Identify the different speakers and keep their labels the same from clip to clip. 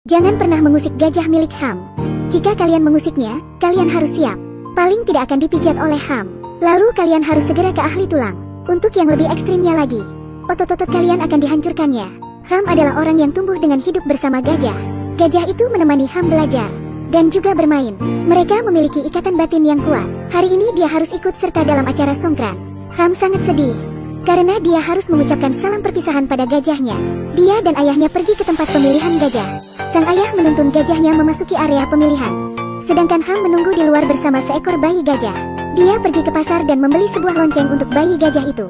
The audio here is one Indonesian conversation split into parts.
Speaker 1: Jangan pernah mengusik gajah milik Ham. Jika kalian mengusiknya, kalian harus siap. Paling tidak akan dipijat oleh Ham. Lalu kalian harus segera ke ahli tulang. Untuk yang lebih ekstrimnya lagi, otot-otot kalian akan dihancurkannya. Ham adalah orang yang tumbuh dengan hidup bersama gajah. Gajah itu menemani Ham belajar dan juga bermain. Mereka memiliki ikatan batin yang kuat. Hari ini dia harus ikut serta dalam acara songkran. Ham sangat sedih karena dia harus mengucapkan salam perpisahan pada gajahnya. Dia dan ayahnya pergi ke tempat pemilihan gajah. Sang ayah menuntun gajahnya memasuki area pemilihan, sedangkan Ham menunggu di luar bersama seekor bayi gajah. Dia pergi ke pasar dan membeli sebuah lonceng untuk bayi gajah itu.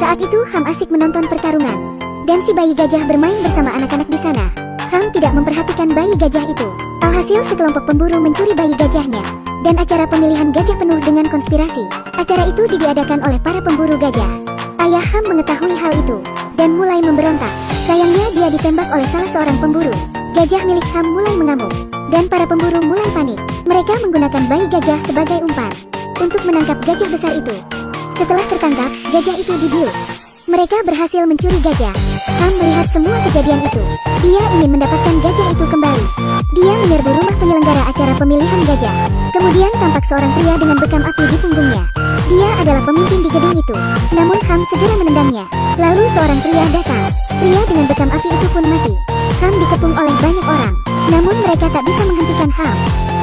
Speaker 1: Saat itu Ham asik menonton pertarungan, dan si bayi gajah bermain bersama anak-anak di sana. Ham tidak memperhatikan bayi gajah itu. Alhasil sekelompok pemburu mencuri bayi gajahnya, dan acara pemilihan gajah penuh dengan konspirasi. Acara itu diadakan oleh para pemburu gajah. Ayah Ham mengetahui hal itu, dan mulai memberontak. Sayangnya dia ditembak oleh salah seorang pemburu. Gajah milik Ham mulai mengamuk, dan para pemburu mulai panik. Mereka menggunakan bayi gajah sebagai umpan untuk menangkap gajah besar itu. Setelah tertangkap, gajah itu dibius. Mereka berhasil mencuri gajah. Ham melihat semua kejadian itu. Dia ingin mendapatkan gajah itu kembali. Dia menyerbu rumah penyelenggara acara pemilihan gajah. Kemudian tampak seorang pria dengan bekam api di punggungnya. Dia adalah pemimpin di gedung itu. Namun Ham segera menendangnya. Lalu seorang pria datang. Pria dengan bekam api itu pun mati. Ham dikepung oleh banyak orang, namun mereka tak bisa menghentikan Ham.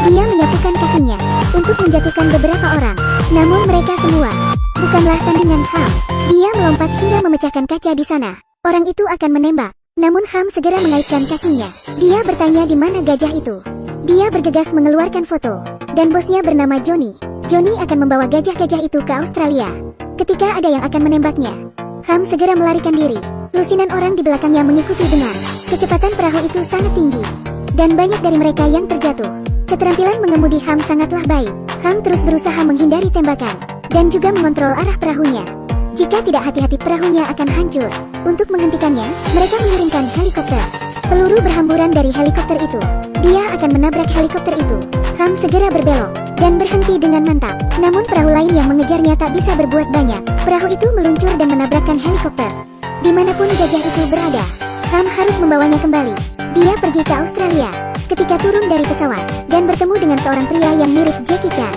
Speaker 1: Dia menyapukan kakinya untuk menjatuhkan beberapa orang, namun mereka semua bukanlah tandingan Ham. Dia melompat hingga memecahkan kaca di sana. Orang itu akan menembak, namun Ham segera mengaitkan kakinya. Dia bertanya di mana gajah itu. Dia bergegas mengeluarkan foto, dan bosnya bernama Johnny. Johnny akan membawa gajah-gajah itu ke Australia. Ketika ada yang akan menembaknya, Ham segera melarikan diri. Lusinan orang di belakangnya mengikuti dengar. Kecepatan perahu itu sangat tinggi, dan banyak dari mereka yang terjatuh. Keterampilan mengemudi Ham sangatlah baik. Ham terus berusaha menghindari tembakan, dan juga mengontrol arah perahunya. Jika tidak hati-hati perahunya akan hancur. Untuk menghentikannya, mereka mengirimkan helikopter. Peluru berhamburan dari helikopter itu. Dia akan menabrak helikopter itu. Ham segera berbelok, dan berhenti dengan mantap. Namun perahu lain yang mengejarnya tak bisa berbuat banyak. Perahu itu meluncur dan menabrakkan helikopter. Dimanapun gajah itu berada, Ham harus membawanya kembali. Dia pergi ke Australia. Ketika turun dari pesawat, dan bertemu dengan seorang pria yang mirip Jackie Chan.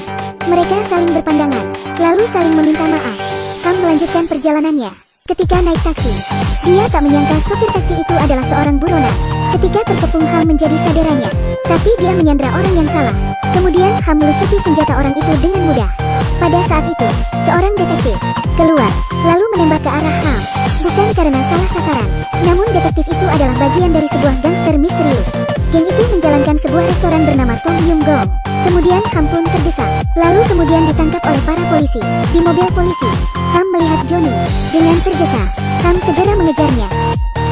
Speaker 1: Mereka saling berpandangan, lalu saling meminta maaf. Ham melanjutkan perjalanannya. Ketika naik taksi, dia tak menyangka sopir taksi itu adalah seorang buronan. Ketika terkepung Ham menjadi saudaranya, tapi dia menyandra orang yang salah. Kemudian Ham melucuti senjata orang itu dengan mudah. Pada saat itu, seorang detektif keluar, lalu menembak ke arah Ham. Bukan karena salah sasaran, namun detektif itu adalah bagian dari sebuah gangster misterius. Geng itu menjalankan sebuah restoran bernama Tom Yum Gong. Kemudian Ham pun terdesak, lalu kemudian ditangkap oleh para polisi. Di mobil polisi, Ham melihat Johnny. Dengan tergesa, Ham segera mengejarnya.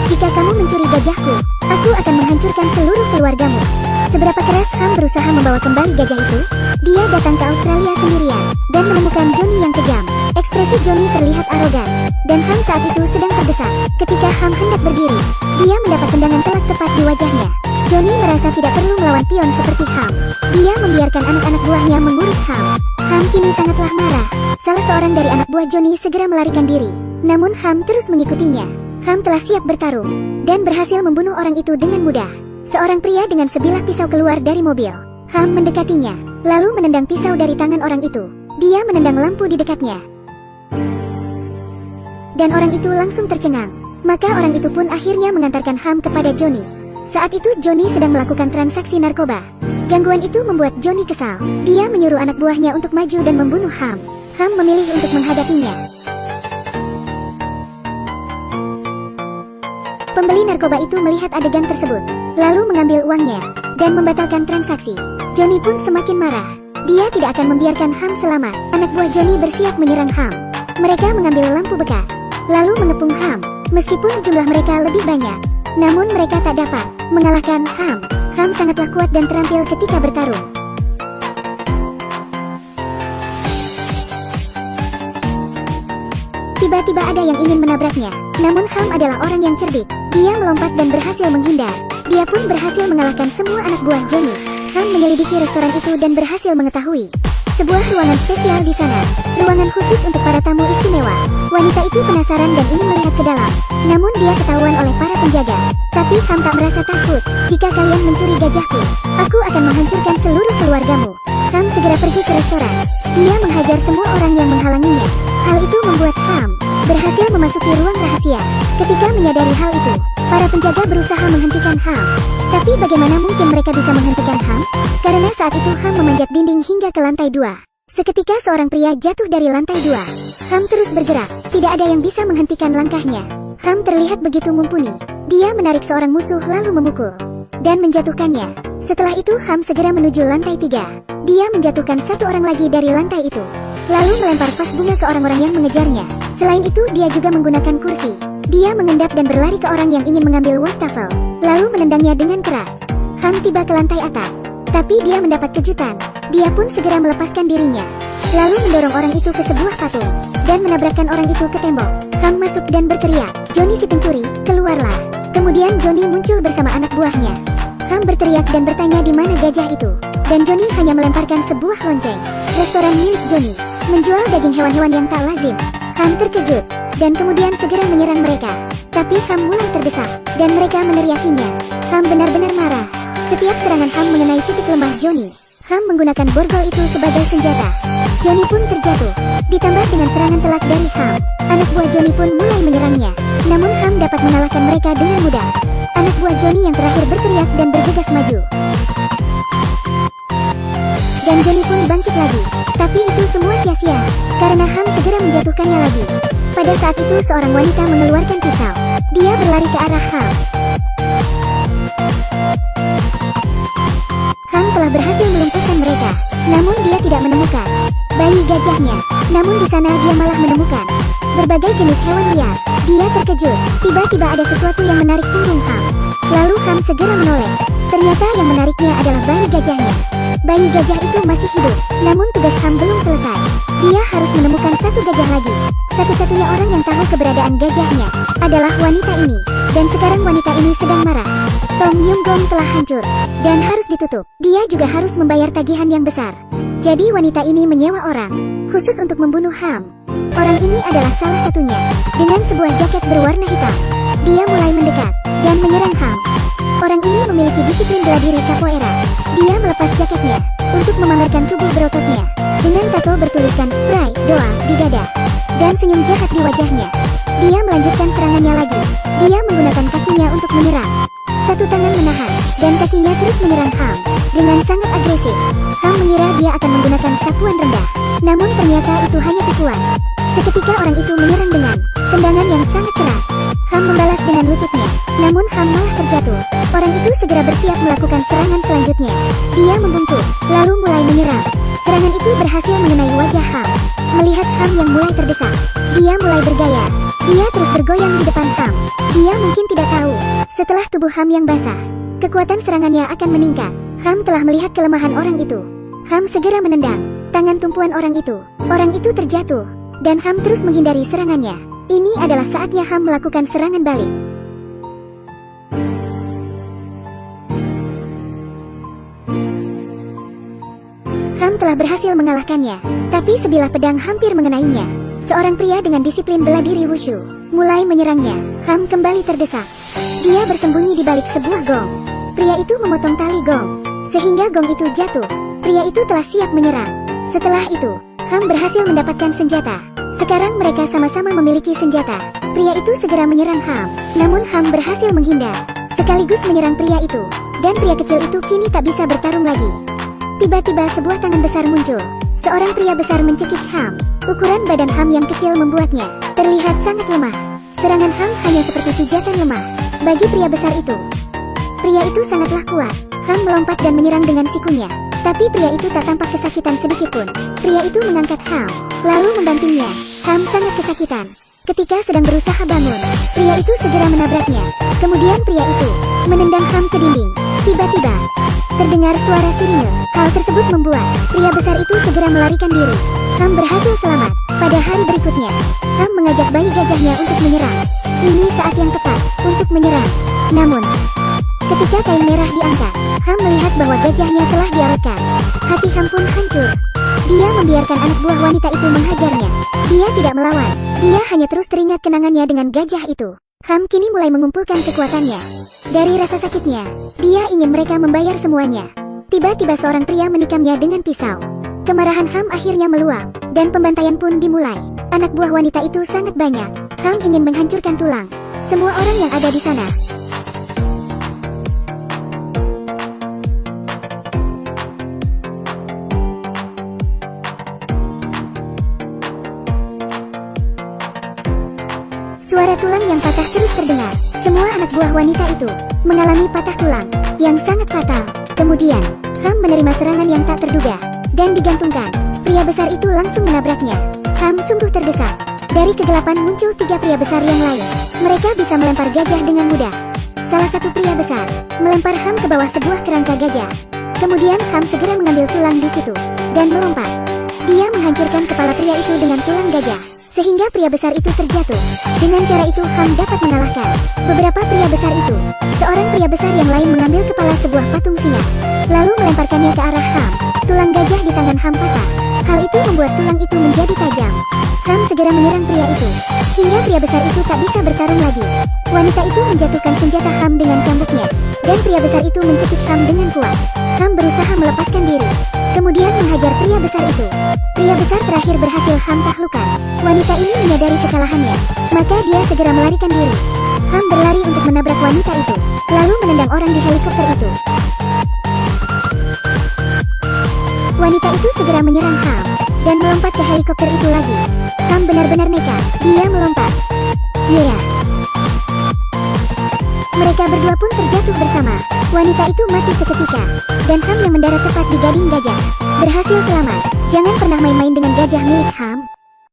Speaker 1: Jika kamu mencuri gajahku, aku akan menghancurkan seluruh keluargamu. Seberapa keras Ham berusaha membawa kembali gajah itu? Dia datang ke Australia sendirian, dan menemukan Johnny yang kejam. Ekspresi Johnny terlihat arogan, dan Ham saat itu sedang terdesak. Ketika Ham hendak berdiri, dia mendapat tendangan telak tepat di wajahnya. Johnny merasa tidak perlu melawan pion seperti Ham. Dia membiarkan anak-anak buahnya mengurus Ham. Ham kini sangatlah marah. Salah seorang dari anak buah Johnny segera melarikan diri, namun Ham terus mengikutinya. Ham telah siap bertarung, dan berhasil membunuh orang itu dengan mudah. Seorang pria dengan sebilah pisau keluar dari mobil. Ham mendekatinya, lalu menendang pisau dari tangan orang itu. Dia menendang lampu di dekatnya, dan orang itu langsung tercengang. Maka orang itu pun akhirnya mengantarkan Ham kepada Johnny. Saat itu Johnny sedang melakukan transaksi narkoba. Gangguan itu membuat Johnny kesal. Dia menyuruh anak buahnya untuk maju dan membunuh Ham. Ham memilih untuk menghadapinya. Pembeli narkoba itu melihat adegan tersebut, lalu mengambil uangnya, dan membatalkan transaksi. Johnny pun semakin marah. Dia tidak akan membiarkan Ham selamat. Anak buah Johnny bersiap menyerang Ham. Mereka mengambil lampu bekas, lalu mengepung Ham. Meskipun jumlah mereka lebih banyak, namun mereka tak dapat mengalahkan Ham. Ham sangatlah kuat dan terampil ketika bertarung. Tiba-tiba ada yang ingin menabraknya, namun Ham adalah orang yang cerdik. Dia melompat dan berhasil menghindar. Dia pun berhasil mengalahkan semua anak buah Johnny. Ham menyelidiki restoran itu dan berhasil mengetahui sebuah ruangan spesial di sana. Ruangan khusus untuk para tamu istimewa. Wanita itu penasaran dan ingin melihat ke dalam. Namun dia ketahuan oleh para penjaga. Tapi Ham tak merasa takut. Jika kalian mencuri gajahku, aku akan menghancurkan seluruh keluargamu. Ham segera pergi ke restoran. Dia menghajar semua orang yang menghalanginya. Hal itu membuat Ham berhasil memasuki ruang rahasia. Ketika menyadari hal itu, para penjaga berusaha menghentikan Ham. Tapi bagaimana mungkin mereka bisa menghentikan Ham? Karena saat itu Ham memanjat dinding hingga ke lantai 2. Seketika seorang pria jatuh dari lantai 2. Ham terus bergerak. Tidak ada yang bisa menghentikan langkahnya. Ham terlihat begitu mumpuni. Dia menarik seorang musuh lalu memukul dan menjatuhkannya. Setelah itu Ham segera menuju lantai 3. Dia menjatuhkan satu orang lagi dari lantai itu, lalu melempar vas bunga ke orang-orang yang mengejarnya. Selain itu dia juga menggunakan kursi. Dia mengendap dan berlari ke orang yang ingin mengambil wastafel, lalu menendangnya dengan keras. Ham tiba ke lantai atas, tapi dia mendapat kejutan. Dia pun segera melepaskan dirinya, lalu mendorong orang itu ke sebuah patung, dan menabrakkan orang itu ke tembok. Ham masuk dan berteriak, "Johnny si pencuri, keluarlah!" Kemudian Johnny muncul bersama anak buahnya. Ham berteriak dan bertanya di mana gajah itu, dan Johnny hanya melemparkan sebuah lonceng. Restoran milik Johnny menjual daging hewan-hewan yang tak lazim. Ham terkejut, dan kemudian segera menyerang mereka. Tapi Ham mulai terdesak, dan mereka meneriakinya. Ham benar-benar marah. Setiap serangan Ham mengenai titik lemah Johnny, Ham menggunakan borgol itu sebagai senjata. Johnny pun terjatuh. Ditambah dengan serangan telak dari Ham, anak buah Johnny pun mulai menyerangnya. Namun Ham dapat mengalahkan mereka dengan mudah. Anak buah Johnny yang terakhir berteriak dan bergegas maju. Dan Johnny pun bangkit lagi. Tapi itu semua sia-sia, karena Ham segera menjatuhkannya lagi. Pada saat itu seorang wanita mengeluarkan pisau. Dia berlari ke arah Ham. Ham telah berhasil melumpuhkan mereka, namun dia tidak menemukan bayi gajahnya. Namun di sana dia malah menemukan berbagai jenis hewan liar. Dia terkejut. Tiba-tiba ada sesuatu yang menarik punggung Ham. Lalu Ham segera menoleh. Ternyata yang menariknya adalah bayi gajahnya. Bayi gajah itu masih hidup, namun tugas Ham belum selesai. Dia harus menemukan satu gajah lagi. Satu-satunya orang yang tahu keberadaan gajahnya adalah wanita ini. Dan sekarang wanita ini sedang marah. Tong Yung Gong telah hancur dan harus ditutup. Dia juga harus membayar tagihan yang besar. Jadi wanita ini menyewa orang khusus untuk membunuh Ham. Orang ini adalah salah satunya. Dengan sebuah jaket berwarna hitam, dia mulai mendekat dan menyerang Ham. Orang ini memiliki disiplin bela diri capoeira. Dia melepas jaketnya untuk memamerkan tubuh berototnya dengan tato bertuliskan "Prai Doa" di dada dan senyum jahat di wajahnya. Dia melanjutkan serangannya lagi. Dia menggunakan kakinya untuk menyerang. Satu tangan menahan, dan kakinya terus menyerang Ham dengan sangat agresif. Ham mengira dia akan menggunakan sapuan rendah, namun ternyata itu hanya tipuan. Seketika orang itu menyerang dengan tendangan yang sangat keras. Ham membalas dengan lututnya, namun Ham malah terjatuh. Orang itu segera bersiap melakukan serangan selanjutnya. Dia membungkuk, lalu mulai menyerang. Serangan itu berhasil mengenai wajah Ham. Melihat Ham yang mulai terdesak, dia mulai bergaya. Dia terus bergoyang di depan Ham. Dia mungkin tidak tahu, setelah tubuh Ham yang basah, kekuatan serangannya akan meningkat. Ham telah melihat kelemahan orang itu. Ham segera menendang tangan tumpuan orang itu. Orang itu terjatuh, dan Ham terus menghindari serangannya. Ini adalah saatnya Ham melakukan serangan balik. Ham telah berhasil mengalahkannya, tapi sebilah pedang hampir mengenainya. Seorang pria dengan disiplin bela diri wushu mulai menyerangnya. Ham kembali terdesak. Dia bersembunyi di balik sebuah gong. Pria itu memotong tali gong, sehingga gong itu jatuh. Pria itu telah siap menyerang. Setelah itu, Ham berhasil mendapatkan senjata. Sekarang mereka sama-sama memiliki senjata. Pria itu segera menyerang Ham, namun Ham berhasil menghindar, sekaligus menyerang pria itu. Dan pria kecil itu kini tak bisa bertarung lagi. Tiba-tiba sebuah tangan besar muncul. Seorang pria besar mencekik Ham. Ukuran badan Ham yang kecil membuatnya terlihat sangat lemah. Serangan Ham hanya seperti pijatan lemah bagi pria besar itu. Pria itu sangatlah kuat. Ham melompat dan menyerang dengan sikunya. Tapi pria itu tak tampak kesakitan sedikitpun. Pria itu mengangkat Ham, lalu membantingnya. Ham sangat kesakitan. Ketika sedang berusaha bangun, pria itu segera menabraknya. Kemudian pria itu menendang Ham ke dinding. Tiba-tiba terdengar suara sirine. Hal tersebut membuat pria besar itu segera melarikan diri. Ham berhasil selamat. Pada hari berikutnya, Ham mengajak bayi gajahnya untuk menyerang. Ini saat yang tepat untuk menyerang. Namun, ketika kain merah diangkat, Ham melihat bahwa gajahnya telah diarahkan. Hati Ham pun hancur. Dia membiarkan anak buah wanita itu menghajarnya. Dia tidak melawan. Dia hanya terus teringat kenangannya dengan gajah itu. Ham kini mulai mengumpulkan kekuatannya. Dari rasa sakitnya, dia ingin mereka membayar semuanya. Tiba-tiba seorang pria menikamnya dengan pisau. Kemarahan Ham akhirnya meluap, dan pembantaian pun dimulai. Anak buah wanita itu sangat banyak. Ham ingin menghancurkan tulang semua orang yang ada di sana. Suara tulang yang patah terus terdengar. Semua anak buah wanita itu mengalami patah tulang yang sangat fatal. Kemudian, Ham menerima serangan yang tak terduga dan digantungkan. Pria besar itu langsung menabraknya. Ham sungguh terdesak. Dari kegelapan muncul 3 pria besar yang lain. Mereka bisa melempar gajah dengan mudah. Salah satu pria besar melempar Ham ke bawah sebuah kerangka gajah. Kemudian Ham segera mengambil tulang di situ dan melompat. Dia menghancurkan kepala pria itu dengan tulang gajah, sehingga pria besar itu terjatuh. Dengan cara itu Ham dapat mengalahkan beberapa pria besar itu. Seorang pria besar yang lain mengambil kepala sebuah patung singa, lalu melemparkannya ke arah Ham. Tulang gajah di tangan Ham patah. Hal itu membuat tulang itu menjadi tajam. Ham segera menyerang pria itu, hingga pria besar itu tak bisa bertarung lagi. Wanita itu menjatuhkan senjata Ham dengan cambuknya, dan pria besar itu mencekik Ham dengan kuat. Ham berusaha melepaskan diri, kemudian menghajar pria besar itu. Pria besar terakhir berhasil Ham taklukkan. Wanita ini menyadari kekalahannya, maka dia segera melarikan diri. Ham berlari untuk menabrak wanita itu, lalu menendang orang di helikopter itu. Wanita itu segera menyerang Ham dan melompat ke helikopter itu lagi. Ham benar-benar nekat. Dia melompat. Yeah. Mereka berdua pun terjatuh bersama. Wanita itu mati seketika, dan Ham yang mendarat tepat di gading gajah berhasil selamat. Jangan pernah main-main dengan gajah milik Ham.